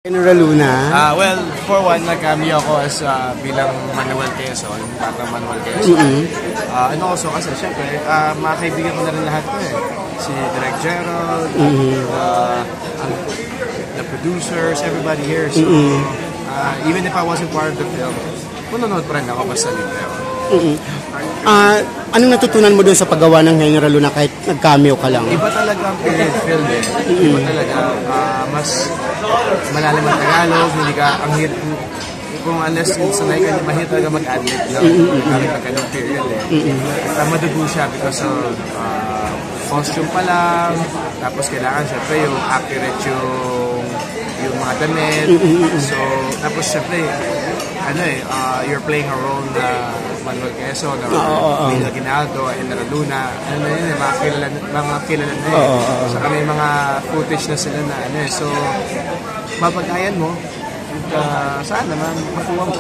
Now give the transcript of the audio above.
General Luna? Well, for one, nag-cameo ako as bilang Manuel Quezon, Batang Manuel Quezon. And also kasi, syempre, mga kaibigan ko na rin lahat ko eh. Si Direk Gerald, the producers, everybody here. So, even if I wasn't part of the film, manonood pa rin ako basta libre ako. Anong natutunan mo doon sa paggawa ng General Luna kahit nag-cameo ka lang? Iba talaga ang period film eh. Iba talaga. Mas malalim ang Tagalog, hindi ka, ang hirap, kung unless sanay ka, mahirap talaga mag-adlib na ganung period eh. Madugo siya because of costume pa lang, tapos kailangan syempre yung accurate yung mga damit. So, tapos syempre, you're playing a role na Manuel Quezon, Mila Ginaldo, General Luna, mga kilala na eh. Saka may mga footage na sila na so, mapag-ayan mo, saan naman makuha mo.